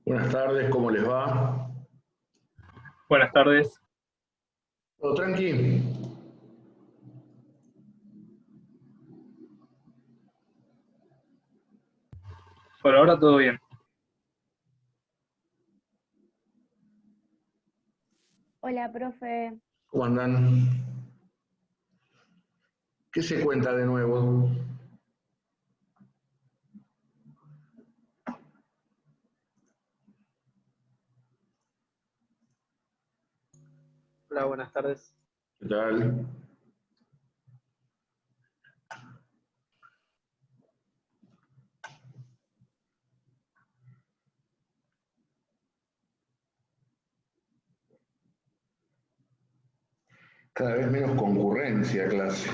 Buenas tardes, ¿cómo les va? Buenas tardes. ¿Todo tranqui? Por ahora todo bien. Hola, profe. ¿Cómo andan? ¿Qué se cuenta de nuevo? Hola, buenas tardes. ¿Qué tal? Cada vez menos concurrencia a clase.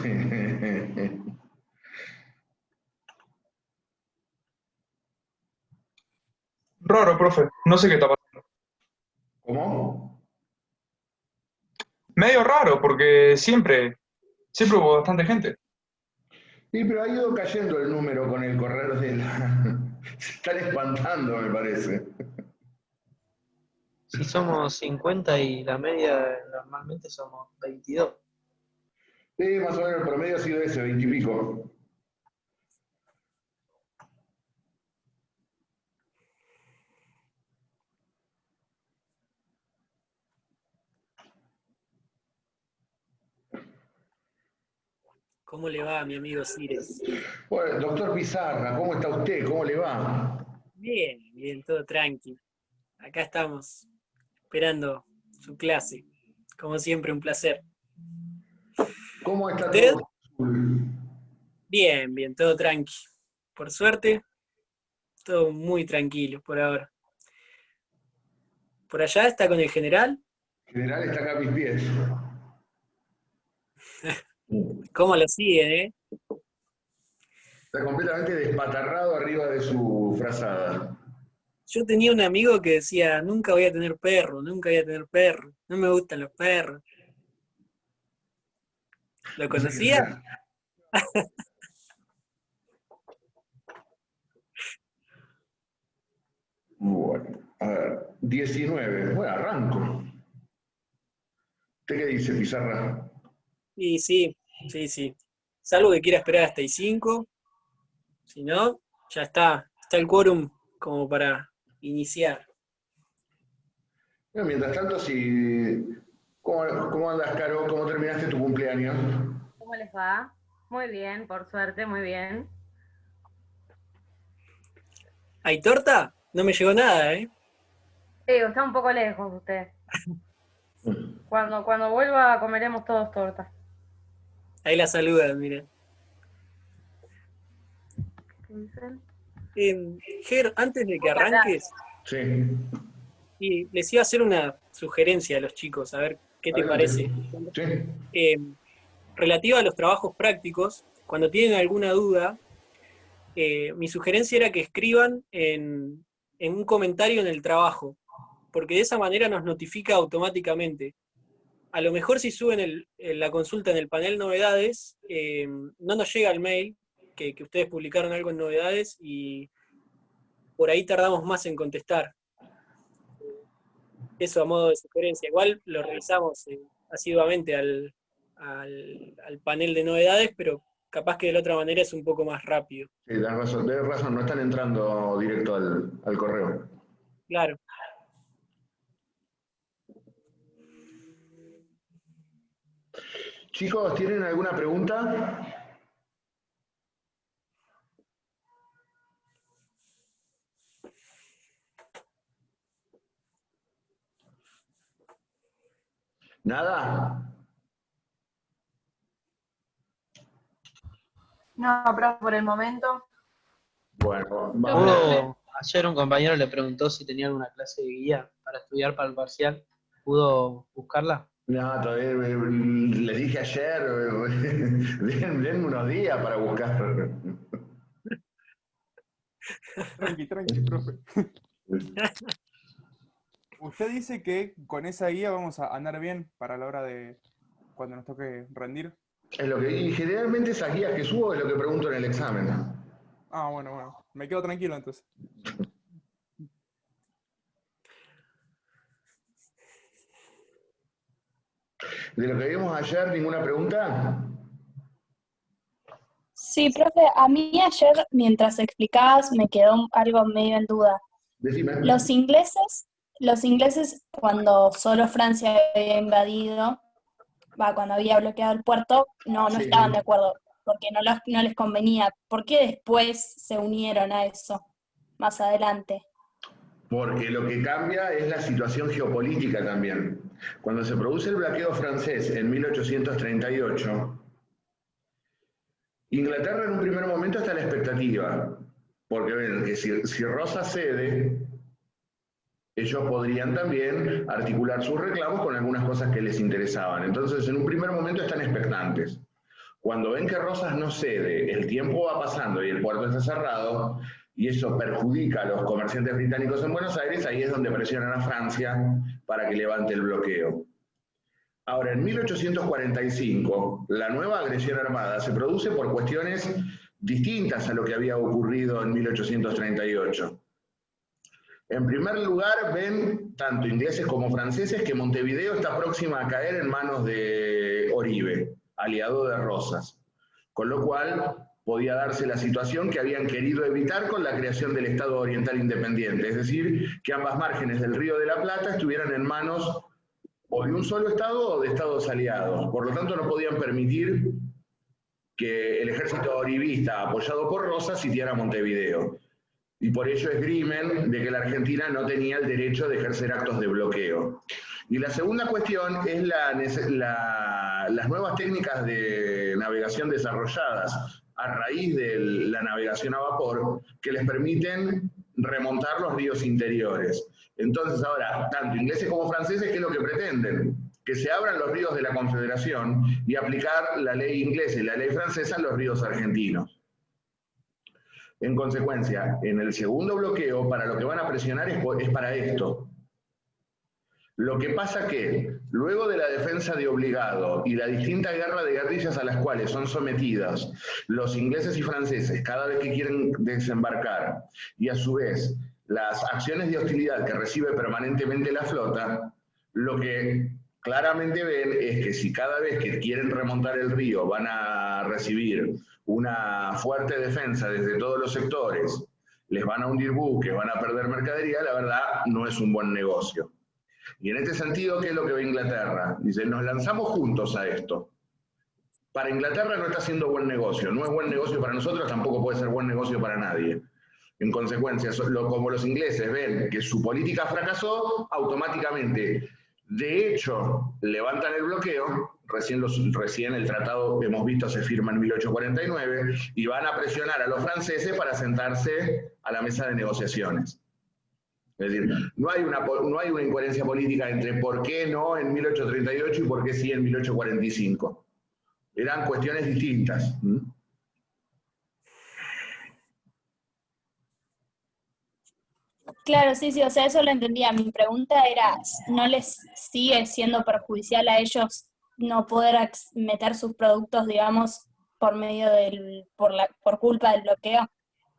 Raro, profe. No sé qué está pasando. ¿Cómo? Medio raro, porque siempre hubo bastante gente. Sí, pero ha ido cayendo el número con el correr de la... Se están espantando, me parece. Si somos 50 y la media normalmente somos 22. Sí, más o menos el promedio ha sido ese, 20 y pico. ¿Cómo le va, mi amigo Cires? Bueno, doctor Pizarra, ¿cómo está usted? ¿Cómo le va? Bien, bien, todo tranqui. Acá estamos, esperando su clase. Como siempre, un placer. ¿Cómo está ¿Usted? todo? Bien, bien, todo tranqui. Por suerte, todo muy tranquilo por ahora. ¿Por allá está con el general? General está acá a mis pies. ¿Cómo lo siguen, Está completamente despatarrado arriba de su frazada. Yo tenía un amigo que decía, nunca voy a tener perro, nunca voy a tener perro. No me gustan los perros. ¿Lo No sé qué conocía? sea. Bueno, a ver, 19. Bueno, arranco. ¿Usted qué dice, Pizarra? Y sí, sí, sí. Salvo que quiera esperar hasta y 5. Si no, ya está el quórum como para iniciar. Bueno, mientras tanto, si... ¿Cómo andas, Caro? ¿Cómo terminaste tu cumpleaños? ¿Cómo les va? Muy bien, por suerte, muy bien. ¿Hay torta? No me llegó nada, ¿eh? Está un poco lejos usted. Cuando vuelva comeremos todos torta. Ahí la saludan, miren. ¿Qué dicen? Ger, antes de que Muchas gracias. arranques, Sí, y les iba a hacer una sugerencia a los chicos, a ver qué te adelante. parece. Sí, Eh, Relativa a los trabajos prácticos, cuando tienen alguna duda, mi sugerencia era que escriban en un comentario en el trabajo, porque de esa manera nos notifica automáticamente. A lo mejor si suben la consulta en el panel novedades, no nos llega el mail que ustedes publicaron algo en novedades y por ahí tardamos más en contestar. Eso a modo de sugerencia. Igual lo revisamos asiduamente al panel de novedades, pero capaz que de la otra manera es un poco más rápido. sí, tenés razón, no están entrando directo al correo. Claro. Chicos, ¿tienen alguna pregunta? ¿Nada? No, pero por el momento. Bueno, vamos. Ayer un compañero le preguntó si tenía alguna clase de guía para estudiar para el parcial. ¿Pudo buscarla? No, todavía les dije ayer, denme unos días para buscar. Tranqui, tranqui, profe. Usted dice que con esa guía vamos a andar bien para la hora de cuando nos toque rendir. Es lo que, y generalmente esas guías que subo es lo que pregunto en el examen. Ah, bueno, bueno. Me quedo tranquilo entonces. De lo que vimos ayer, ¿ninguna pregunta? Sí, profe, a mí ayer mientras explicabas me quedó algo medio en duda. Decime. Los ingleses cuando solo Francia había invadido, cuando había bloqueado el puerto, no Sí. estaban de acuerdo, porque no les convenía. ¿Por qué después se unieron a eso más adelante? Porque lo que cambia es la situación geopolítica también. Cuando se produce el bloqueo francés en 1838, Inglaterra en un primer momento está a la expectativa, porque ven que si Rosa cede, ellos podrían también articular sus reclamos con algunas cosas que les interesaban. Entonces, en un primer momento están expectantes. Cuando ven que Rosas no cede, el tiempo va pasando y el puerto está cerrado, y eso perjudica a los comerciantes británicos en Buenos Aires, ahí es donde presionan a Francia para que levante el bloqueo. Ahora, en 1845, la nueva agresión armada se produce por cuestiones distintas a lo que había ocurrido en 1838. En primer lugar, ven, tanto ingleses como franceses, que Montevideo está próxima a caer en manos de Oribe, aliado de Rosas, con lo cual podía darse la situación que habían querido evitar con la creación del Estado Oriental Independiente, es decir, que ambas márgenes del Río de la Plata estuvieran en manos o de un solo Estado o de Estados aliados. Por lo tanto, no podían permitir que el ejército oribista, apoyado por Rosas, sitiara Montevideo. Y por ello esgrimen de que la Argentina no tenía el derecho de ejercer actos de bloqueo. Y la segunda cuestión es las nuevas técnicas de navegación desarrolladas a raíz de la navegación a vapor, que les permiten remontar los ríos interiores. Entonces ahora, tanto ingleses como franceses, ¿qué es lo que pretenden? Que se abran los ríos de la Confederación y aplicar la ley inglesa y la ley francesa en los ríos argentinos. En consecuencia, en el segundo bloqueo, para lo que van a presionar es para esto. Lo que pasa que, luego de la defensa de Obligado y la distinta guerra de guerrillas a las cuales son sometidas los ingleses y franceses cada vez que quieren desembarcar, y a su vez las acciones de hostilidad que recibe permanentemente la flota, lo que claramente ven es que si cada vez que quieren remontar el río van a recibir una fuerte defensa desde todos los sectores, les van a hundir buques, van a perder mercadería, la verdad no es un buen negocio. Y en este sentido, ¿qué es lo que ve Inglaterra? Dice, nos lanzamos juntos a esto. Para Inglaterra no está haciendo buen negocio, no es buen negocio para nosotros, tampoco puede ser buen negocio para nadie. En consecuencia, como los ingleses ven que su política fracasó, automáticamente, de hecho, levantan el bloqueo, recién el tratado, hemos visto, se firma en 1849, y van a presionar a los franceses para sentarse a la mesa de negociaciones. Es decir, no hay una incoherencia política entre por qué no en 1838 y por qué sí en 1845. Eran cuestiones distintas. Claro, sí, o sea, eso lo entendía. Mi pregunta era, ¿no les sigue siendo perjudicial a ellos no poder meter sus productos, digamos, por medio por culpa del bloqueo?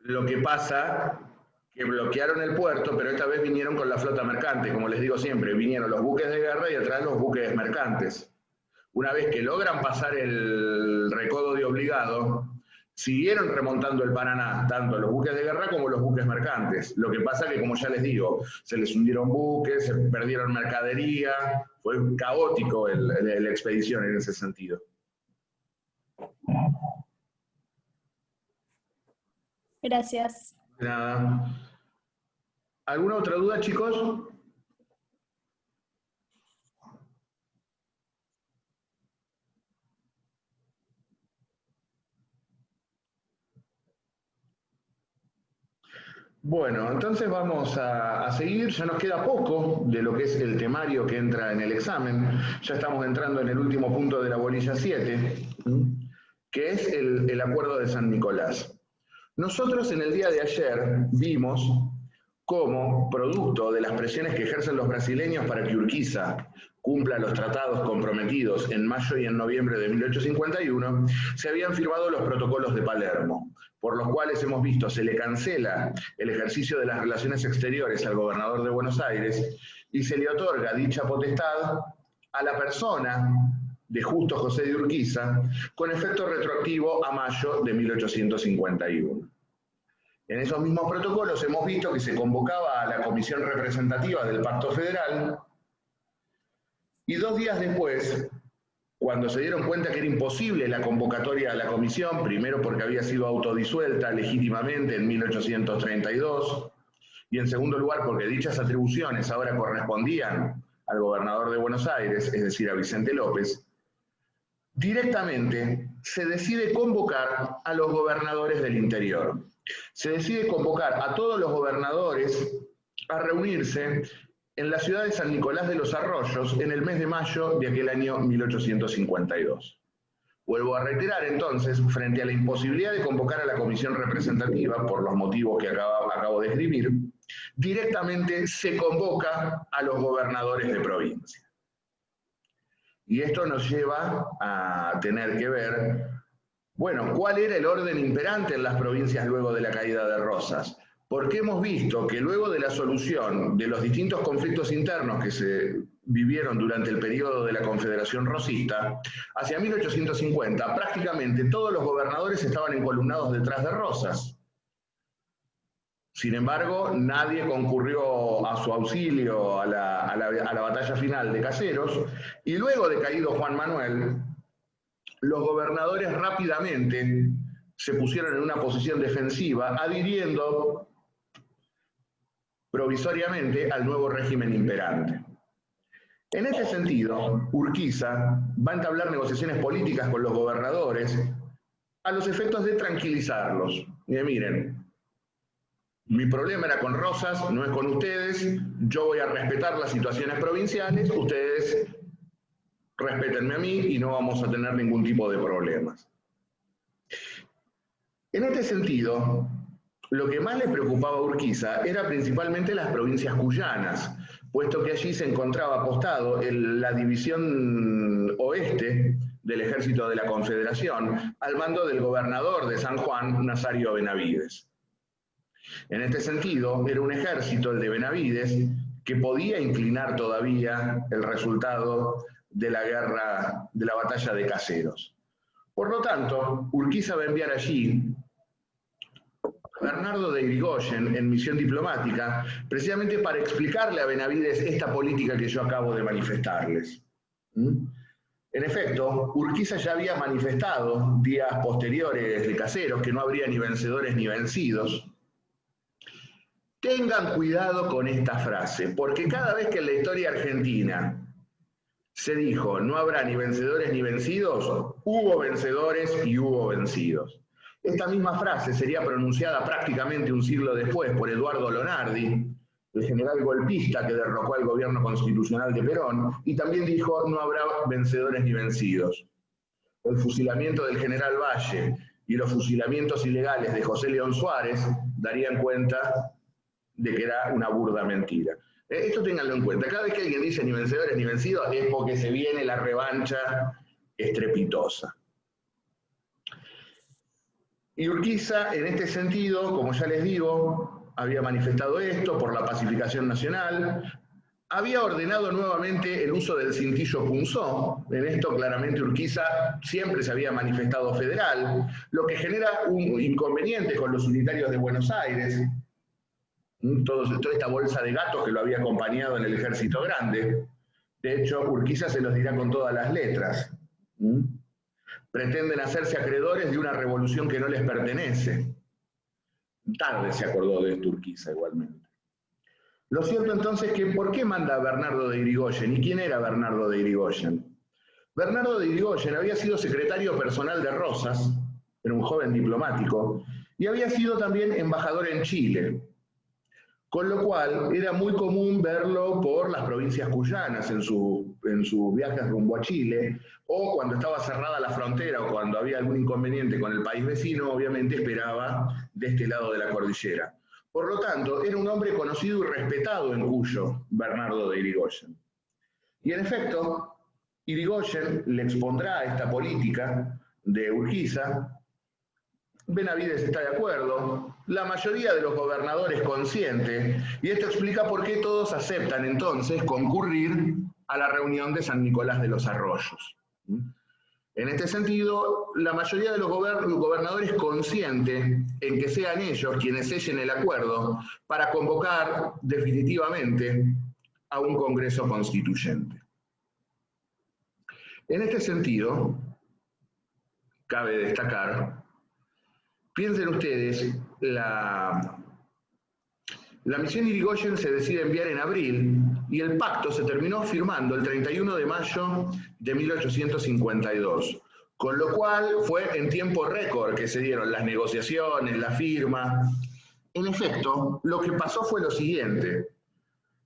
Lo que pasa que bloquearon el puerto, pero esta vez vinieron con la flota mercante, como les digo siempre, vinieron los buques de guerra y atrás los buques mercantes. Una vez que logran pasar el recodo de Obligado, siguieron remontando el Paraná, tanto los buques de guerra como los buques mercantes. Lo que pasa que, como ya les digo, se les hundieron buques, se perdieron mercadería, fue caótico la expedición en ese sentido. Gracias. Nada. ¿Alguna otra duda, chicos? Bueno, entonces vamos a seguir, ya nos queda poco de lo que es el temario que entra en el examen, ya estamos entrando en el último punto de la bolilla 7, que es el Acuerdo de San Nicolás. Nosotros en el día de ayer vimos cómo, producto de las presiones que ejercen los brasileños para que Urquiza cumpla los tratados comprometidos en mayo y en noviembre de 1851, se habían firmado los protocolos de Palermo, por los cuales hemos visto se le cancela el ejercicio de las relaciones exteriores al gobernador de Buenos Aires y se le otorga dicha potestad a la persona de Justo José de Urquiza, con efecto retroactivo a mayo de 1851. En esos mismos protocolos hemos visto que se convocaba a la comisión representativa del Pacto Federal y 2 días después, cuando se dieron cuenta que era imposible la convocatoria a la comisión, primero porque había sido autodisuelta legítimamente en 1832, y en segundo lugar porque dichas atribuciones ahora correspondían al gobernador de Buenos Aires, es decir, a Vicente López, directamente se decide convocar a los gobernadores del interior. Se decide convocar a todos los gobernadores a reunirse en la ciudad de San Nicolás de los Arroyos en el mes de mayo de aquel año 1852. Vuelvo a reiterar entonces, frente a la imposibilidad de convocar a la comisión representativa, por los motivos que acabo de escribir, directamente se convoca a los gobernadores de provincia. Y esto nos lleva a tener que ver, bueno, ¿cuál era el orden imperante en las provincias luego de la caída de Rosas? Porque hemos visto que luego de la solución de los distintos conflictos internos que se vivieron durante el periodo de la Confederación Rosista, hacia 1850 prácticamente todos los gobernadores estaban encolumnados detrás de Rosas. Sin embargo, nadie concurrió a su auxilio a la batalla final de Caseros, y luego de caído Juan Manuel, los gobernadores rápidamente se pusieron en una posición defensiva, adhiriendo provisoriamente al nuevo régimen imperante. En este sentido, Urquiza va a entablar negociaciones políticas con los gobernadores a los efectos de tranquilizarlos. Y miren, mi problema era con Rosas, no es con ustedes, yo voy a respetar las situaciones provinciales, ustedes respétenme a mí y no vamos a tener ningún tipo de problemas. En este sentido, lo que más le preocupaba a Urquiza era principalmente las provincias cuyanas, puesto que allí se encontraba apostado la división oeste del ejército de la Confederación, al mando del gobernador de San Juan, Nazario Benavides. En este sentido, era un ejército, el de Benavides, que podía inclinar todavía el resultado de la guerra, de la batalla de Caseros. Por lo tanto, Urquiza va a enviar allí a Bernardo de Irigoyen en misión diplomática, precisamente para explicarle a Benavides esta política que yo acabo de manifestarles. En efecto, Urquiza ya había manifestado días posteriores de Caseros que no habría ni vencedores ni vencidos. Tengan cuidado con esta frase, porque cada vez que en la historia argentina se dijo no habrá ni vencedores ni vencidos, hubo vencedores y hubo vencidos. Esta misma frase sería pronunciada prácticamente un siglo después por Eduardo Lonardi, el general golpista que derrocó al gobierno constitucional de Perón, y también dijo no habrá vencedores ni vencidos. El fusilamiento del general Valle y los fusilamientos ilegales de José León Suárez darían cuenta de que era una burda mentira. Esto ténganlo en cuenta. Cada vez que alguien dice ni vencedores ni vencidos es porque se viene la revancha estrepitosa. Y Urquiza, en este sentido, como ya les digo, había manifestado esto por la pacificación nacional, había ordenado nuevamente el uso del cintillo punzó. En esto claramente Urquiza siempre se había manifestado federal, lo que genera un inconveniente con los unitarios de Buenos Aires, toda esta bolsa de gatos que lo había acompañado en el Ejército Grande. De hecho, Urquiza se los dirá con todas las letras. Pretenden hacerse acreedores de una revolución que no les pertenece. Tarde se acordó de esto Urquiza igualmente. Lo cierto entonces es que ¿por qué manda a Bernardo de Irigoyen? ¿Y quién era Bernardo de Irigoyen? Bernardo de Irigoyen había sido secretario personal de Rosas, era un joven diplomático, y había sido también embajador en Chile. Con lo cual era muy común verlo por las provincias cuyanas en sus viajes rumbo a Chile, o cuando estaba cerrada la frontera o cuando había algún inconveniente con el país vecino, obviamente esperaba de este lado de la cordillera. Por lo tanto, era un hombre conocido y respetado en Cuyo, Bernardo de Irigoyen. Y en efecto, Irigoyen le expondrá esta política de Urquiza. Benavides está de acuerdo, la mayoría de los gobernadores consciente, y esto explica por qué todos aceptan entonces concurrir a la reunión de San Nicolás de los Arroyos. En este sentido, la mayoría de los gobernadores consiente en que sean ellos quienes sellen el acuerdo para convocar definitivamente a un Congreso Constituyente. En este sentido, cabe destacar, piensen ustedes, la misión Irigoyen se decide enviar en abril y el pacto se terminó firmando el 31 de mayo de 1852, con lo cual fue en tiempo récord que se dieron las negociaciones, la firma. En efecto, lo que pasó fue lo siguiente.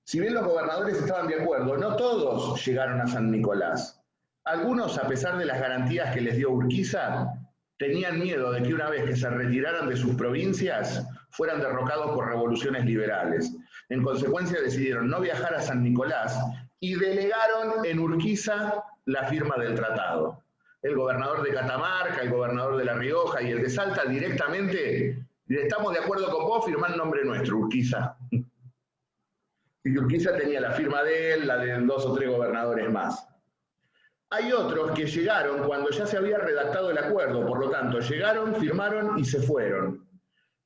Si bien los gobernadores estaban de acuerdo, no todos llegaron a San Nicolás. Algunos, a pesar de las garantías que les dio Urquiza, tenían miedo de que una vez que se retiraran de sus provincias, fueran derrocados por revoluciones liberales. En consecuencia decidieron no viajar a San Nicolás y delegaron en Urquiza la firma del tratado. El gobernador de Catamarca, el gobernador de La Rioja y el de Salta directamente, estamos de acuerdo con vos, firmá el nombre nuestro, Urquiza. Y Urquiza tenía la firma de él, la de 2 o 3 gobernadores más. Hay otros que llegaron cuando ya se había redactado el acuerdo, por lo tanto, llegaron, firmaron y se fueron.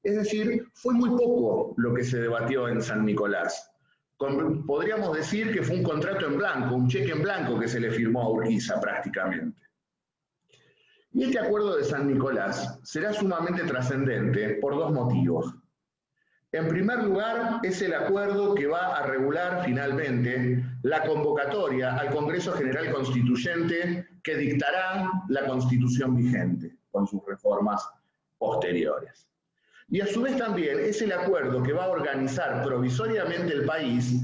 Es decir, fue muy poco lo que se debatió en San Nicolás. Podríamos decir que fue un contrato en blanco, un cheque en blanco que se le firmó a Urquiza prácticamente. Y este acuerdo de San Nicolás será sumamente trascendente por 2 motivos. En primer lugar, es el acuerdo que va a regular finalmente la convocatoria al Congreso General Constituyente que dictará la Constitución vigente con sus reformas posteriores. Y a su vez también es el acuerdo que va a organizar provisoriamente el país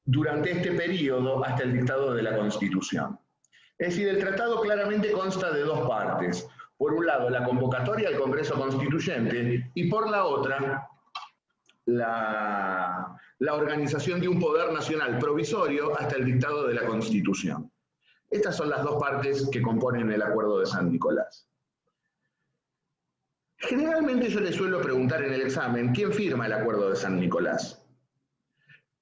durante este periodo hasta el dictado de la Constitución. Es decir, el tratado claramente consta de 2 partes. Por un lado, la convocatoria al Congreso Constituyente y por la otra, la organización de un poder nacional provisorio hasta el dictado de la Constitución. Estas son las 2 partes que componen el Acuerdo de San Nicolás. Generalmente yo les suelo preguntar en el examen, ¿quién firma el Acuerdo de San Nicolás?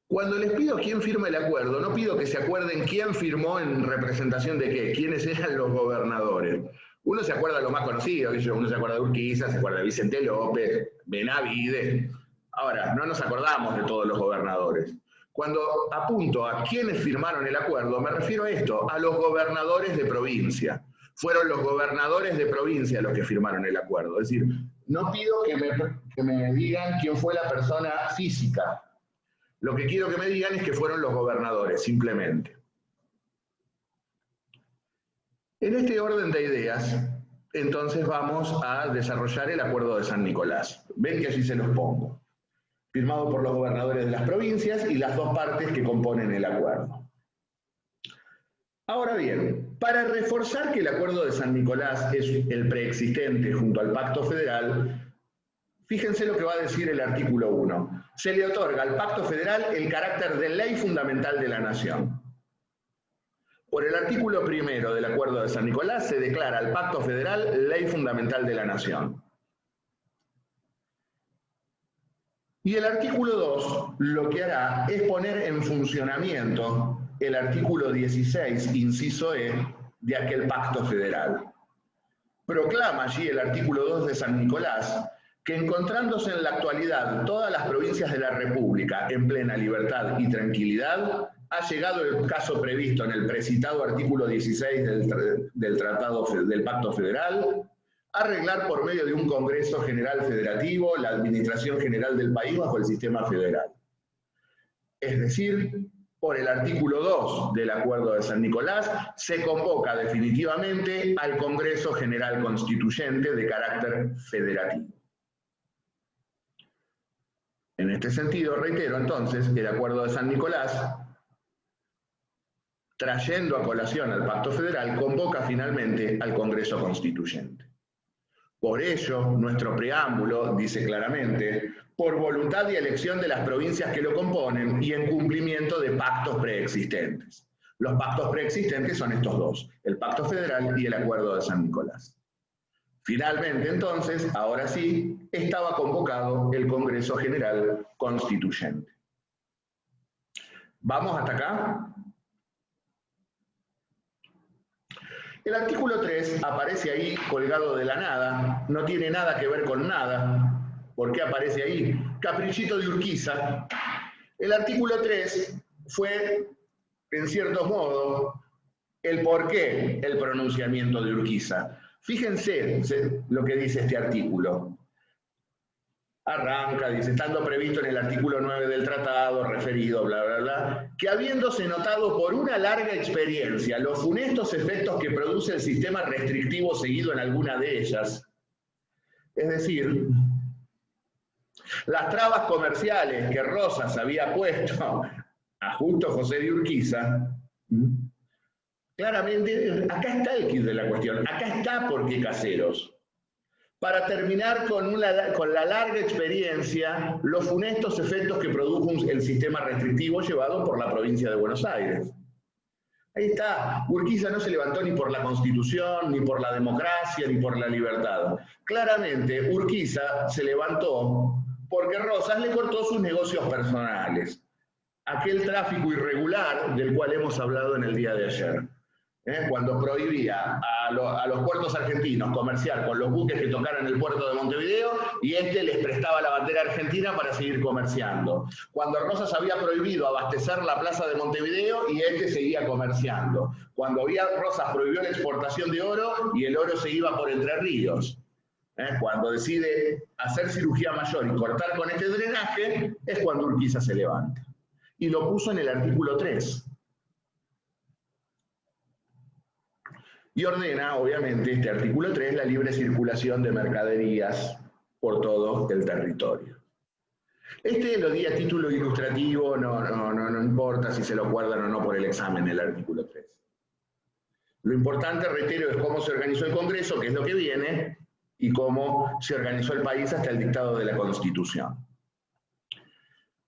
Cuando les pido quién firma el acuerdo, no pido que se acuerden quién firmó en representación de qué, quiénes eran los gobernadores. Uno se acuerda de lo más conocido, uno se acuerda de Urquiza, se acuerda de Vicente López, Benavides. Ahora, no nos acordamos de todos los gobernadores. Cuando apunto a quiénes firmaron el acuerdo, me refiero a esto, a los gobernadores de provincia. Fueron los gobernadores de provincia los que firmaron el acuerdo. Es decir, no pido que me digan quién fue la persona física. Lo que quiero que me digan es que fueron los gobernadores, simplemente. En este orden de ideas, entonces vamos a desarrollar el Acuerdo de San Nicolás. Ven que allí se los pongo. Firmado por los gobernadores de las provincias y las 2 partes que componen el acuerdo. Ahora bien, para reforzar que el Acuerdo de San Nicolás es el preexistente junto al Pacto Federal, fíjense lo que va a decir el artículo 1. Se le otorga al Pacto Federal el carácter de ley fundamental de la nación. Por el artículo 1 del Acuerdo de San Nicolás se declara al Pacto Federal ley fundamental de la nación. Y el artículo 2 lo que hará es poner en funcionamiento el artículo 16, inciso E, de aquel Pacto Federal. Proclama allí el artículo 2 de San Nicolás que encontrándose en la actualidad todas las provincias de la República en plena libertad y tranquilidad, ha llegado el caso previsto en el precitado artículo 16 del Pacto Federal, arreglar por medio de un Congreso General Federativo la administración general del país bajo el sistema federal. Es decir, por el artículo 2 del Acuerdo de San Nicolás, se convoca definitivamente al Congreso General Constituyente de carácter federativo. En este sentido, reitero entonces, el Acuerdo de San Nicolás, trayendo a colación al Pacto Federal, convoca finalmente al Congreso Constituyente. Por ello, nuestro preámbulo dice claramente, por voluntad y elección de las provincias que lo componen y en cumplimiento de pactos preexistentes. Los pactos preexistentes son estos 2, el Pacto Federal y el Acuerdo de San Nicolás. Finalmente, entonces, ahora sí, estaba convocado el Congreso General Constituyente. ¿Vamos hasta acá? El artículo 3 aparece ahí colgado de la nada, no tiene nada que ver con nada. ¿Por qué aparece ahí? Caprichito de Urquiza. El artículo 3 fue, en cierto modo, el porqué, el pronunciamiento de Urquiza. Fíjense lo que dice este artículo. Arranca, dice, estando previsto en el artículo 9 del tratado, referido, bla, bla, bla, que habiéndose notado por una larga experiencia los funestos efectos que produce el sistema restrictivo seguido en alguna de ellas, es decir, las trabas comerciales que Rosas había puesto a Justo José de Urquiza, claramente, acá está el quid de la cuestión, acá está por qué Caseros. Para terminar con la larga experiencia, los funestos efectos que produjo el sistema restrictivo llevado por la provincia de Buenos Aires. Ahí está, Urquiza no se levantó ni por la Constitución, ni por la democracia, ni por la libertad. Claramente, Urquiza se levantó porque Rosas le cortó sus negocios personales. Aquel tráfico irregular del cual hemos hablado en el día de ayer. Cuando prohibía a los puertos argentinos comerciar con los buques que tocaran el puerto de Montevideo y les prestaba la bandera argentina para seguir comerciando. Cuando Rosas había prohibido abastecer la plaza de Montevideo y seguía comerciando. Cuando Rosas prohibió la exportación de oro y el oro se iba por Entre Ríos. Cuando decide hacer cirugía mayor y cortar con este drenaje, es cuando Urquiza se levanta. Y lo puso en el artículo 3. Y ordena, obviamente, este artículo 3, la libre circulación de mercaderías por todo el territorio. Lo di a título ilustrativo, no importa si se lo guardan o no por el examen, el artículo 3. Lo importante, reitero, es cómo se organizó el Congreso, que es lo que viene, y cómo se organizó el país hasta el dictado de la Constitución.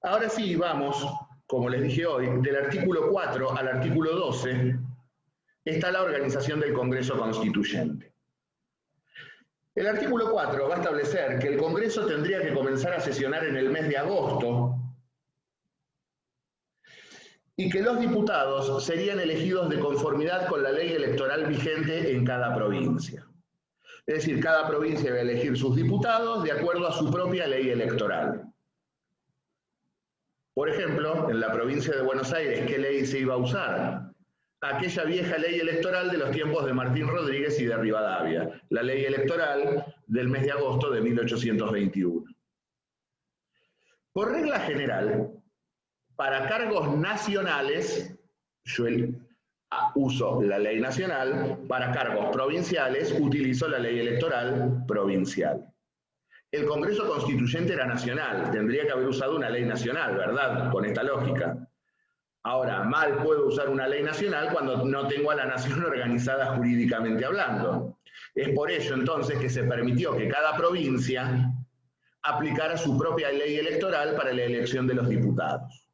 Ahora sí, vamos, como les dije hoy, del artículo 4 al artículo 12, está la organización del Congreso Constituyente. El artículo 4 va a establecer que el Congreso tendría que comenzar a sesionar en el mes de agosto y que los diputados serían elegidos de conformidad con la ley electoral vigente en cada provincia. Es decir, cada provincia va a elegir sus diputados de acuerdo a su propia ley electoral. Por ejemplo, en la provincia de Buenos Aires, ¿qué ley se iba a usar? Aquella vieja ley electoral de los tiempos de Martín Rodríguez y de Rivadavia, la ley electoral del mes de agosto de 1821. Por regla general, para cargos nacionales, yo uso la ley nacional, para cargos provinciales utilizo la ley electoral provincial. El Congreso Constituyente era nacional, tendría que haber usado una ley nacional, ¿verdad? Con esta lógica. Ahora, mal puedo usar una ley nacional cuando no tengo a la nación organizada jurídicamente hablando. Es por ello entonces que se permitió que cada provincia aplicara su propia ley electoral para la elección de los diputados.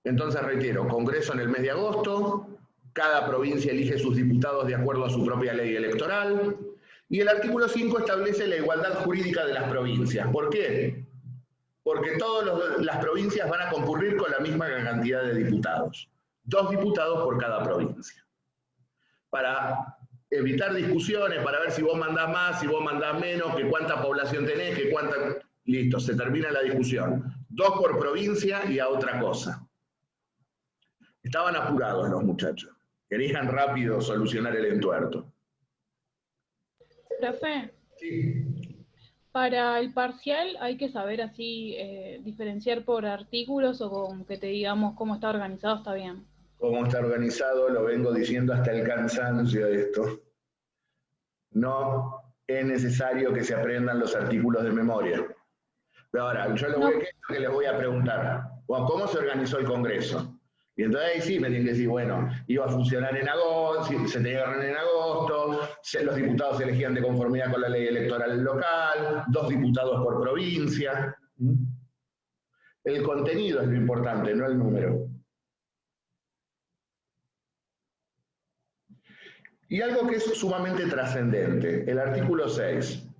Entonces reitero, Congreso en el mes de agosto, cada provincia elige sus diputados de acuerdo a su propia ley electoral, y el artículo 5 establece la igualdad jurídica de las provincias. ¿Por qué? Porque todas las provincias van a concurrir con la misma cantidad de diputados. 2 diputados por cada provincia. Para evitar discusiones, para ver si vos mandás más, si vos mandás menos, que cuánta población tenés, que cuánta... Listo, se termina la discusión. 2 por provincia y a otra cosa. Estaban apurados los muchachos. Querían rápido solucionar el entuerto. Profe. Sí. Para el parcial hay que saber así diferenciar por artículos o con que te digamos cómo está organizado está bien. Cómo está organizado, lo vengo diciendo hasta el cansancio de esto. No es necesario que se aprendan los artículos de memoria. Pero ahora, yo que les voy a preguntar, ¿cómo se organizó el Congreso? Y entonces ahí sí me tienen que decir, bueno, iba a funcionar en agosto, se tenía que reunir en agosto, los diputados se elegían de conformidad con la ley electoral local, 2 diputados por provincia. El contenido es lo importante, no el número. Y algo que es sumamente trascendente, el artículo 6.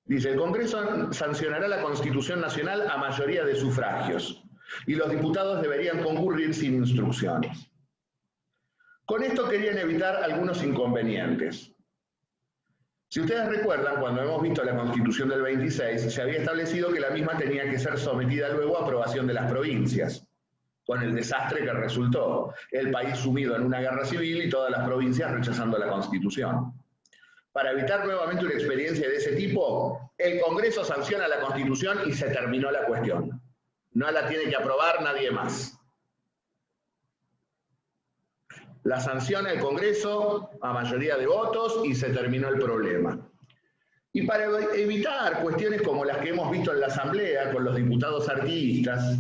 Dice, el Congreso sancionará la Constitución Nacional a mayoría de sufragios, y los diputados deberían concurrir sin instrucciones. Con esto querían evitar algunos inconvenientes. Si ustedes recuerdan, cuando hemos visto la Constitución del 26, se había establecido que la misma tenía que ser sometida luego a aprobación de las provincias, con el desastre que resultó, el país sumido en una guerra civil y todas las provincias rechazando la Constitución. Para evitar nuevamente una experiencia de ese tipo, el Congreso sanciona la Constitución y se terminó la cuestión. No la tiene que aprobar nadie más. La sanciona el Congreso a mayoría de votos y se terminó el problema. Y para evitar cuestiones como las que hemos visto en la Asamblea con los diputados artiguistas,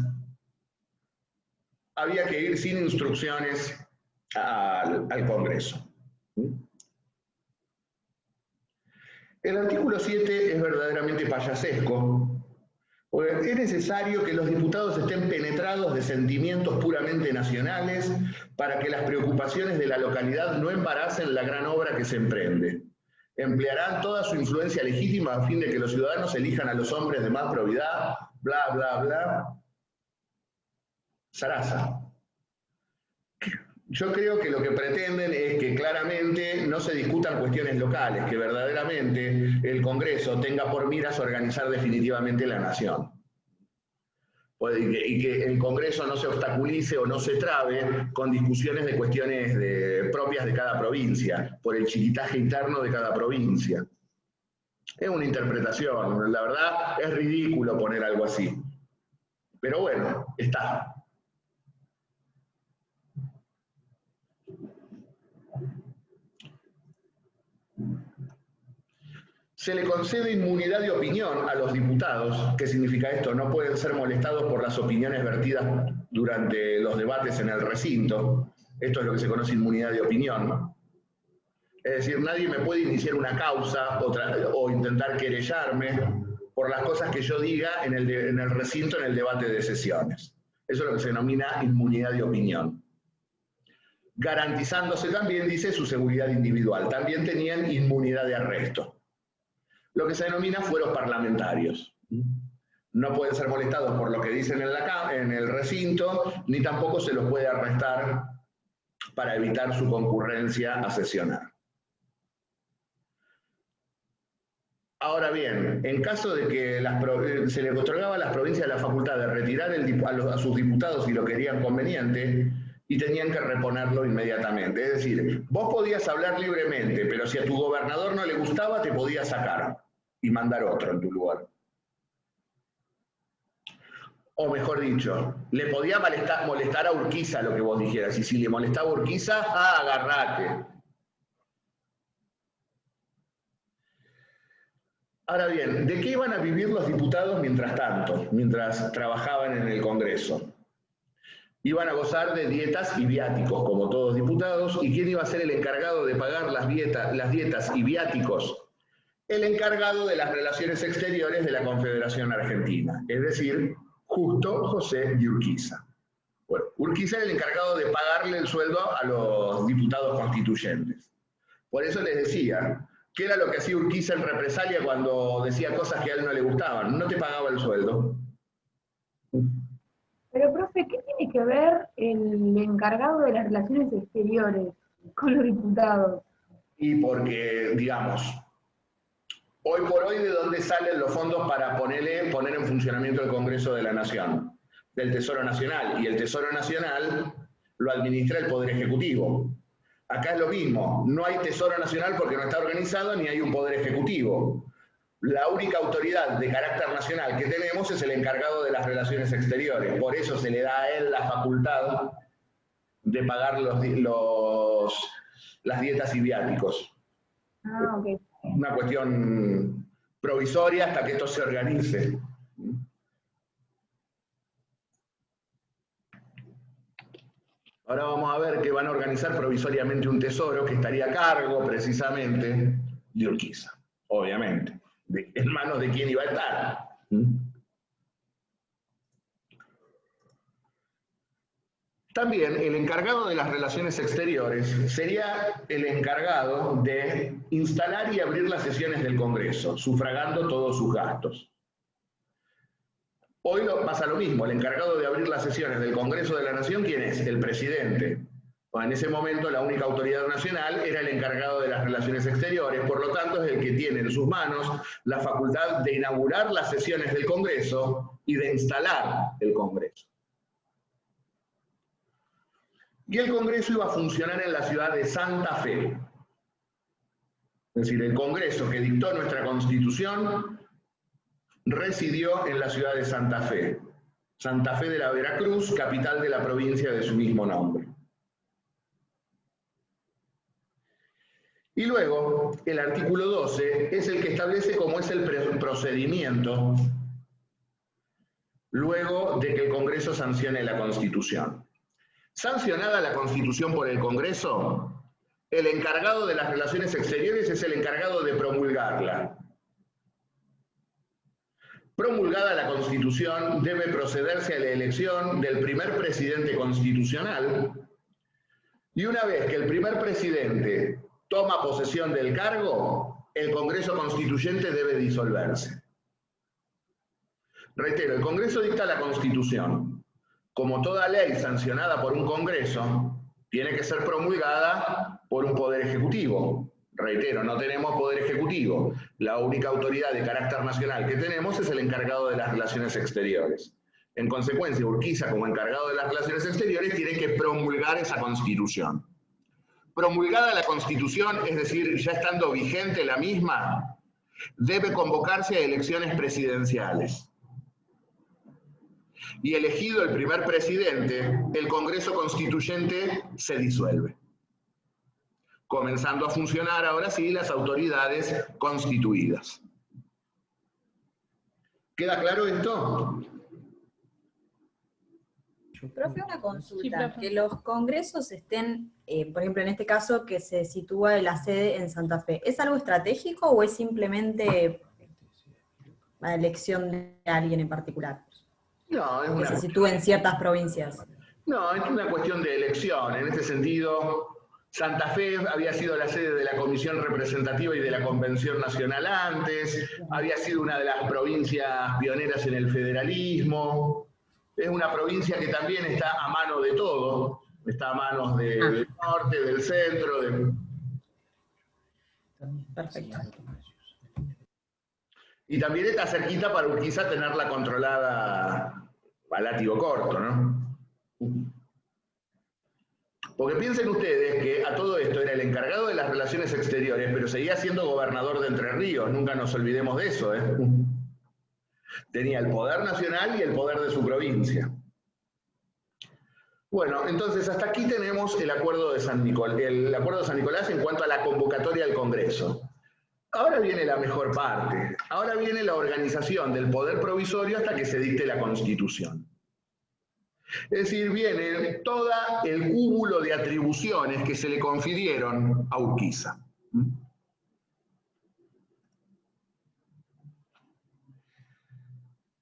había que ir sin instrucciones al Congreso. El artículo 7 es verdaderamente payasesco. Es necesario que los diputados estén penetrados de sentimientos puramente nacionales para que las preocupaciones de la localidad no embaracen la gran obra que se emprende. Emplearán toda su influencia legítima a fin de que los ciudadanos elijan a los hombres de más probidad, bla, bla, bla. Sarasa. Yo creo que lo que pretenden es que claramente no se discutan cuestiones locales, que verdaderamente el Congreso tenga por miras organizar definitivamente la nación. Y que el Congreso no se obstaculice o no se trabe con discusiones de cuestiones propias de cada provincia, por el chiquitaje interno de cada provincia. Es una interpretación, la verdad es ridículo poner algo así. Pero bueno, está. Se le concede inmunidad de opinión a los diputados. ¿Qué significa esto? No pueden ser molestados por las opiniones vertidas durante los debates en el recinto. Esto es lo que se conoce inmunidad de opinión. Es decir, nadie me puede iniciar una causa o intentar querellarme por las cosas que yo diga en el recinto, en el debate de sesiones. Eso es lo que se denomina inmunidad de opinión. Garantizándose también, dice, su seguridad individual. También tenían inmunidad de arresto. Lo que se denomina fueros parlamentarios. No pueden ser molestados por lo que dicen en el recinto, ni tampoco se los puede arrestar para evitar su concurrencia a sesionar. Ahora bien, en caso de que se les otorgaba a las provincias la facultad de retirar a sus diputados si lo querían conveniente, y tenían que reponerlo inmediatamente. Es decir, vos podías hablar libremente, pero si a tu gobernador no le gustaba, te podía sacar y mandar otro en tu lugar. O mejor dicho, le podía molestar a Urquiza lo que vos dijeras, y si le molestaba a Urquiza, agarrate. Ahora bien, ¿de qué iban a vivir los diputados mientras tanto, mientras trabajaban en el Congreso? Iban a gozar de dietas y viáticos, como todos diputados. ¿Y quién iba a ser el encargado de pagar las dietas y viáticos? El encargado de las relaciones exteriores de la Confederación Argentina, es decir, Justo José de Urquiza. Bueno, Urquiza era el encargado de pagarle el sueldo a los diputados constituyentes. Por eso les decía, ¿qué era lo que hacía Urquiza en represalia cuando decía cosas que a él no le gustaban? No te pagaba el sueldo. Pero, profe, ¿qué tiene que ver el encargado de las relaciones exteriores con los diputados? Y porque, digamos, hoy por hoy, ¿de dónde salen los fondos para poner en funcionamiento el Congreso de la Nación? Del Tesoro Nacional. Y el Tesoro Nacional lo administra el Poder Ejecutivo. Acá es lo mismo. No hay Tesoro Nacional porque no está organizado ni hay un Poder Ejecutivo. La única autoridad de carácter nacional que tenemos es el encargado de las relaciones exteriores. Por eso se le da a él la facultad de pagar las dietas y viáticos. Ah, ok. Una cuestión provisoria hasta que esto se organice. Ahora vamos a ver que van a organizar provisoriamente un tesoro que estaría a cargo precisamente de Urquiza, obviamente. ¿En manos de quién iba a estar? También el encargado de las relaciones exteriores sería el encargado de instalar y abrir las sesiones del Congreso, sufragando todos sus gastos. Hoy pasa lo mismo, el encargado de abrir las sesiones del Congreso de la Nación, ¿quién es? El presidente. En ese momento la única autoridad nacional era el encargado de las relaciones exteriores, por lo tanto es el que tiene en sus manos la facultad de inaugurar las sesiones del Congreso y de instalar el Congreso. Y el Congreso iba a funcionar en la ciudad de Santa Fe. Es decir, el Congreso que dictó nuestra Constitución residió en la ciudad de Santa Fe. Santa Fe de la Veracruz, capital de la provincia de su mismo nombre. Y luego, el artículo 12 es el que establece cómo es el procedimiento luego de que el Congreso sancione la Constitución. Sancionada la Constitución por el Congreso, el encargado de las relaciones exteriores es el encargado de promulgarla. Promulgada la Constitución, debe procederse a la elección del primer presidente constitucional, y una vez que el primer presidente toma posesión del cargo, el Congreso Constituyente debe disolverse. Reitero, el Congreso dicta la Constitución. Como toda ley sancionada por un Congreso, tiene que ser promulgada por un Poder Ejecutivo. Reitero, no tenemos Poder Ejecutivo. La única autoridad de carácter nacional que tenemos es el encargado de las relaciones exteriores. En consecuencia, Urquiza, como encargado de las relaciones exteriores, tiene que promulgar esa Constitución. Promulgada la Constitución, es decir, ya estando vigente la misma, debe convocarse a elecciones presidenciales. Y elegido el primer presidente, el Congreso Constituyente se disuelve, comenzando a funcionar ahora sí las autoridades constituidas. ¿Queda claro esto? Profe, una consulta, Sí, profe. que los congresos estén, por ejemplo, en este caso que se sitúa la sede en Santa Fe, ¿es algo estratégico o es simplemente la elección de alguien en particular? No, es Que una se sitúe en ciertas provincias. No, es una cuestión de elección. En este sentido, Santa Fe había sido la sede de la Comisión Representativa y de la Convención Nacional antes, había sido una de las provincias pioneras en el federalismo, es una provincia que también está a mano de todo, está a manos del norte, del centro. Perfecto. Y también está cerquita para Urquiza tenerla controlada a látigo corto, ¿no? Porque piensen ustedes que a todo esto era el encargado de las relaciones exteriores, pero seguía siendo gobernador de Entre Ríos, nunca nos olvidemos de eso, ¿eh? Tenía el poder nacional y el poder de su provincia. Bueno, entonces hasta aquí tenemos el acuerdo de San Nicolás en cuanto a la convocatoria al Congreso. Ahora viene la mejor parte, ahora viene la organización del poder provisorio hasta que se dicte la Constitución. Es decir, viene todo el cúmulo de atribuciones que se le confirieron a Urquiza.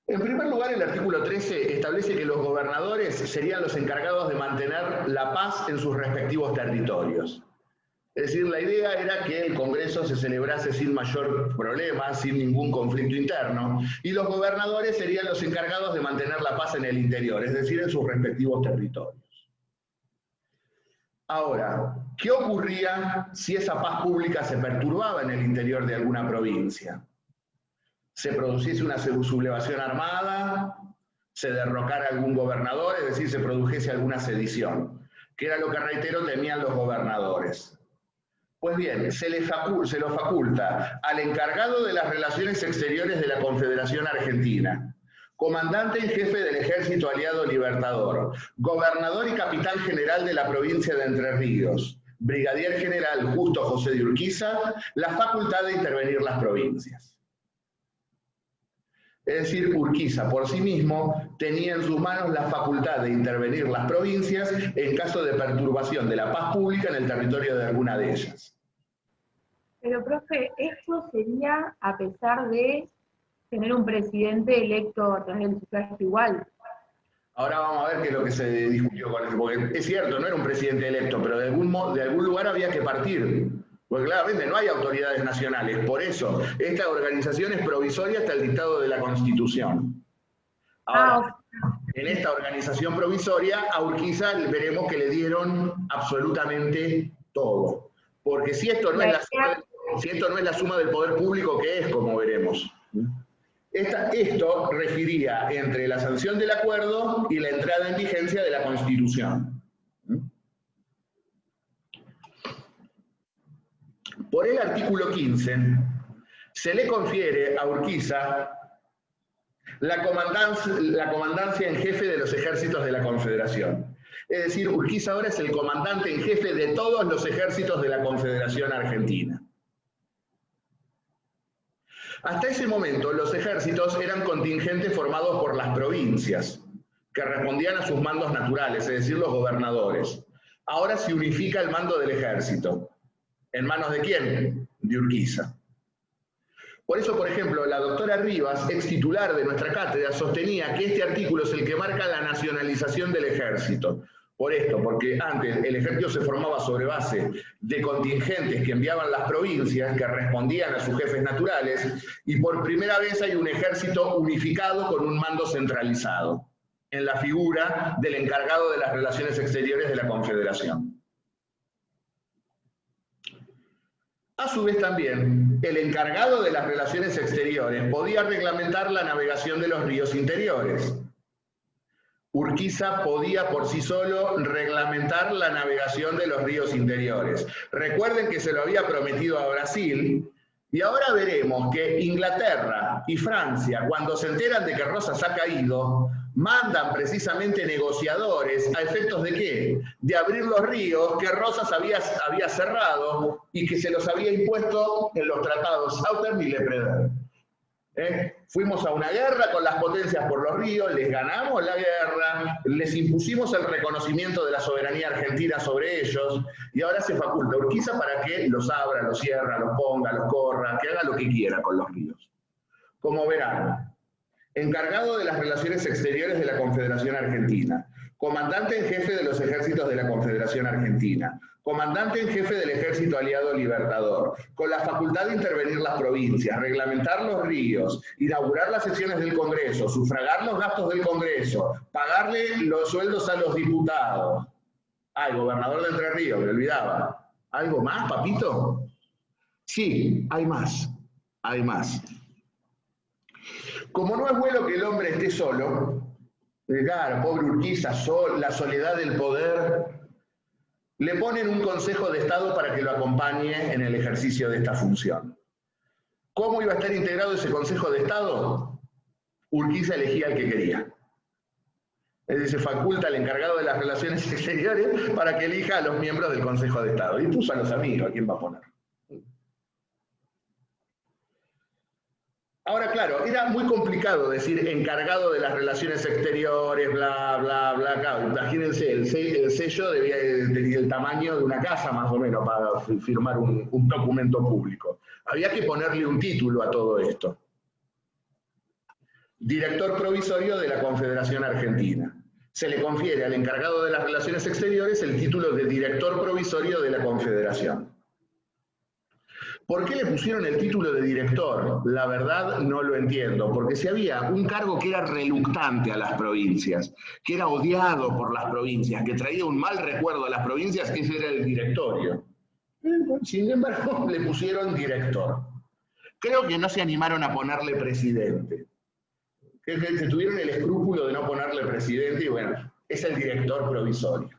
En primer lugar, el artículo 13 establece que los gobernadores serían los encargados de mantener la paz en sus respectivos territorios. Es decir, la idea era que el Congreso se celebrase sin mayor problema, sin ningún conflicto interno, y los gobernadores serían los encargados de mantener la paz en el interior, es decir, en sus respectivos territorios. Ahora, ¿qué ocurría si esa paz pública se perturbaba en el interior de alguna provincia? Se produciese una sublevación armada, se derrocara algún gobernador, es decir, se produjese alguna sedición, que era lo que, reitero, temían los gobernadores. Pues bien, se lo faculta al encargado de las relaciones exteriores de la Confederación Argentina, comandante en jefe del Ejército Aliado Libertador, gobernador y capitán general de la provincia de Entre Ríos, brigadier general Justo José de Urquiza, la facultad de intervenir las provincias. Es decir, Urquiza por sí mismo tenía en sus manos la facultad de intervenir las provincias en caso de perturbación de la paz pública en el territorio de alguna de ellas. Pero, profe, esto sería a pesar de tener un presidente electo a través del sufragio igual. Ahora vamos a ver qué es lo que se discutió con eso, porque es cierto, no era un presidente electo, pero de algún lugar había que partir. Porque claramente no hay autoridades nacionales, por eso esta organización es provisoria hasta el dictado de la Constitución. Ahora, En esta organización provisoria, a Urquiza veremos que le dieron absolutamente todo. Porque si esto no es la suma del poder público, ¿qué es? Como veremos. Esto refería entre la sanción del acuerdo y la entrada en vigencia de la Constitución. Por el artículo 15, se le confiere a Urquiza la comandancia en jefe de los ejércitos de la Confederación. Es decir, Urquiza ahora es el comandante en jefe de todos los ejércitos de la Confederación Argentina. Hasta ese momento, los ejércitos eran contingentes formados por las provincias, que respondían a sus mandos naturales, es decir, los gobernadores. Ahora se unifica el mando del ejército. ¿En manos de quién? De Urquiza. Por eso, por ejemplo, la doctora Rivas, ex titular de nuestra cátedra, sostenía que este artículo es el que marca la nacionalización del ejército. Por esto, porque antes el ejército se formaba sobre base de contingentes que enviaban las provincias, que respondían a sus jefes naturales, y por primera vez hay un ejército unificado con un mando centralizado, en la figura del encargado de las relaciones exteriores de la Confederación. A su vez también, el encargado de las relaciones exteriores podía reglamentar la navegación de los ríos interiores. Urquiza podía por sí solo reglamentar la navegación de los ríos interiores. Recuerden que se lo había prometido a Brasil, y ahora veremos que Inglaterra y Francia, cuando se enteran de que Rosas ha caído, mandan precisamente negociadores, ¿a efectos de qué? De abrir los ríos que Rosas había cerrado y que se los había impuesto en los tratados Southern y Lepredel. Fuimos a una guerra con las potencias por los ríos, les ganamos la guerra, les impusimos el reconocimiento de la soberanía argentina sobre ellos, y ahora se faculta a Urquiza para que los abra, los cierra, los ponga, los corra, que haga lo que quiera con los ríos. Como verán, encargado de las relaciones exteriores de la Confederación Argentina, comandante en jefe de los ejércitos de la Confederación Argentina, comandante en jefe del Ejército Aliado Libertador, con la facultad de intervenir las provincias, reglamentar los ríos, inaugurar las sesiones del Congreso, sufragar los gastos del Congreso, pagarle los sueldos a los diputados. El gobernador de Entre Ríos, me olvidaba. ¿Algo más, papito? Sí, hay más. Hay más. Como no es bueno que el hombre esté solo, claro, pobre Urquiza, la soledad del poder, le ponen un Consejo de Estado para que lo acompañe en el ejercicio de esta función. ¿Cómo iba a estar integrado ese Consejo de Estado? Urquiza elegía al que quería. Es decir, se faculta al encargado de las relaciones exteriores para que elija a los miembros del Consejo de Estado. Y puso a los amigos, ¿a quién va a poner? Ahora, claro, era muy complicado decir encargado de las relaciones exteriores, bla, bla, bla. Claro, imagínense, el sello debía tener el tamaño de una casa, más o menos, para firmar un documento público. Había que ponerle un título a todo esto. Director provisorio de la Confederación Argentina. Se le confiere al encargado de las relaciones exteriores el título de director provisorio de la Confederación. ¿Por qué le pusieron el título de director? La verdad no lo entiendo, porque si había un cargo que era reluctante a las provincias, que era odiado por las provincias, que traía un mal recuerdo a las provincias, ese era el directorio. Sin embargo, le pusieron director. Creo que no se animaron a ponerle presidente. Que tuvieron el escrúpulo de no ponerle presidente y bueno, es el director provisorio.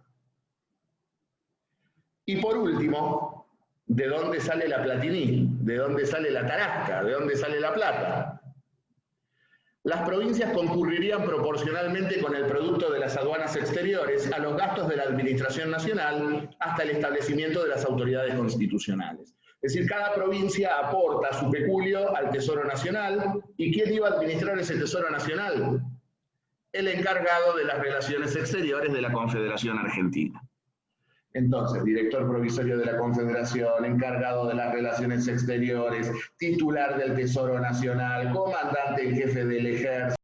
Y por último, ¿de dónde sale la Platini? ¿De dónde sale la Tarasca? ¿De dónde sale la plata? Las provincias concurrirían proporcionalmente con el producto de las aduanas exteriores a los gastos de la Administración Nacional hasta el establecimiento de las autoridades constitucionales. Es decir, cada provincia aporta su peculio al Tesoro Nacional. ¿Y quién iba a administrar ese Tesoro Nacional? El encargado de las relaciones exteriores de la Confederación Argentina. Entonces, director provisorio de la Confederación, encargado de las relaciones exteriores, titular del Tesoro Nacional, comandante en jefe del Ejército.